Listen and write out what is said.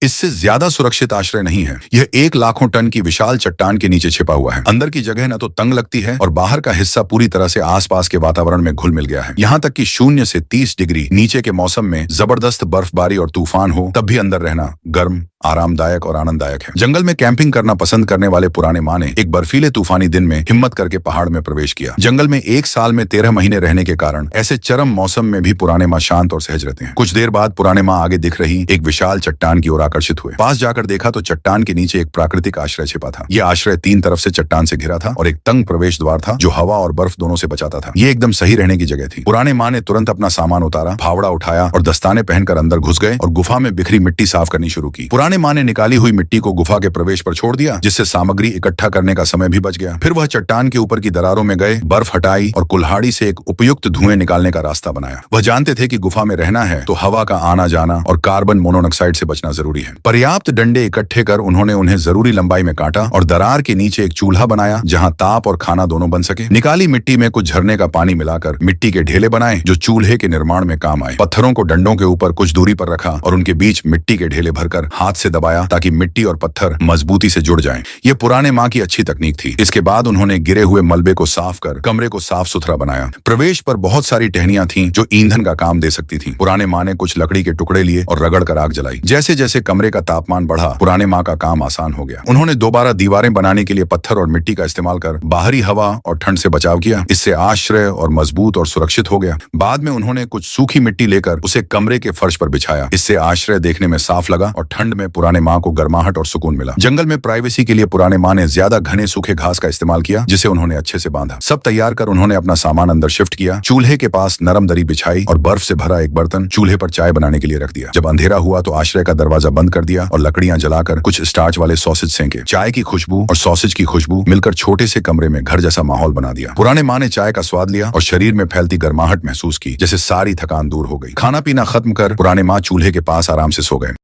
इससे ज्यादा सुरक्षित आश्रय नहीं है। यह 1 लाखों टन की विशाल चट्टान के नीचे छिपा हुआ है। अंदर की जगह न तो तंग लगती है और बाहर का हिस्सा पूरी तरह से आसपास के वातावरण में घुल मिल गया है। यहाँ तक कि 0 से 30 डिग्री नीचे के मौसम में जबरदस्त बर्फबारी और तूफान हो तब भी अंदर रहना गर्म, आरामदायक और आनंददायक है। जंगल में कैंपिंग करना पसंद करने वाले पुराने माँ ने एक बर्फीले तूफानी दिन में हिम्मत करके पहाड़ में प्रवेश किया। जंगल में 1 साल में 13 महीने रहने के कारण ऐसे चरम मौसम में भी पुराने माँ शांत और सहज रहते हैं। कुछ देर बाद पुराने माँ आगे दिख रही एक विशाल चट्टान की ओर आकर्षित हुए। पास जाकर देखा तो चट्टान के नीचे एक प्राकृतिक आश्रय छिपा था। यह आश्रय 3 तरफ से चट्टान से घिरा था और एक तंग प्रवेश द्वार था जो हवा और बर्फ दोनों से बचाता था। ये एकदम सही रहने की जगह थी। पुराने माँ ने तुरंत अपना सामान उतारा, फावड़ा उठाया और दस्ताने पहनकर अंदर घुस गए और गुफा में बिखरी मिट्टी साफ करनी शुरू की। पुराने माँ ने निकाली हुई मिट्टी को गुफा के प्रवेश पर छोड़ दिया, जिससे सामग्री इकट्ठा करने का समय भी बच गया। फिर वह चट्टान के ऊपर की दरारों में गए, बर्फ हटाई और कुल्हाड़ी से एक उपयुक्त धुएं निकालने का रास्ता बनाया। वह जानते थे कि गुफा में रहना है तो हवा का आना जाना और कार्बन मोनोऑक्साइड से बचना जरूरी है। पर्याप्त डंडे इकट्ठे कर उन्होंने उन्हें जरूरी लंबाई में काटा और दरार के नीचे एक चूल्हा बनाया जहां ताप और खाना दोनों बन सके। निकाली मिट्टी में कुछ झरने का पानी मिलाकर मिट्टी के ढेले बनाए जो चूल्हे के निर्माण में काम आए। पत्थरों को डंडों के ऊपर कुछ दूरी पर रखा और उनके बीच मिट्टी के ढेले भरकर हाथ से दबाया ताकि मिट्टी और पत्थर मजबूती से जुड़ जाएं। ये पुराने माँ की अच्छी तकनीक थी। इसके बाद उन्होंने गिरे हुए मलबे को साफ कर कमरे को साफ सुथरा बनाया। प्रवेश पर बहुत सारी टहनियां थीं जो ईंधन का काम दे सकती थीं। पुराने माँ ने कुछ लकड़ी के टुकड़े लिए और रगड़ कर आग जलाई। जैसे जैसे कमरे का तापमान बढ़ा, पुराने माँ का काम आसान हो गया। उन्होंने दोबारा दीवारें बनाने के लिए पत्थर और मिट्टी का इस्तेमाल कर बाहरी हवा और ठंड से बचाव किया। इससे आश्रय और मजबूत और सुरक्षित हो गया। बाद में उन्होंने कुछ सूखी मिट्टी लेकर उसे कमरे के फर्श पर बिछाया। इससे आश्रय देखने में साफ लगा और ठंड में पुराने माँ को गर्माहट और सुकून मिला। जंगल में प्राइवेसी के लिए पुराने माँ ने ज्यादा घने सूखे घास का इस्तेमाल किया, जिसे उन्होंने अच्छे से बांधा। सब तैयार कर उन्होंने अपना सामान अंदर शिफ्ट किया। चूल्हे के पास नरम दरी बिछाई और बर्फ से भरा एक बर्तन चूल्हे पर चाय बनाने के लिए रख दिया। जब अंधेरा हुआ तो आश्रय का दरवाजा बंद कर दिया और लकड़ियां जलाकर कुछ स्टार्च वाले सॉसेज सेंके। चाय की खुशबू और सॉसेज की खुशबू मिलकर छोटे से कमरे में घर जैसा माहौल बना दिया। पुराने माँ ने चाय का स्वाद लिया और शरीर में फैलती गर्माहट महसूस की, जैसे सारी थकान दूर हो गई। खाना पीना खत्म कर पुराने माँ चूल्हे के पास आराम से सो गए।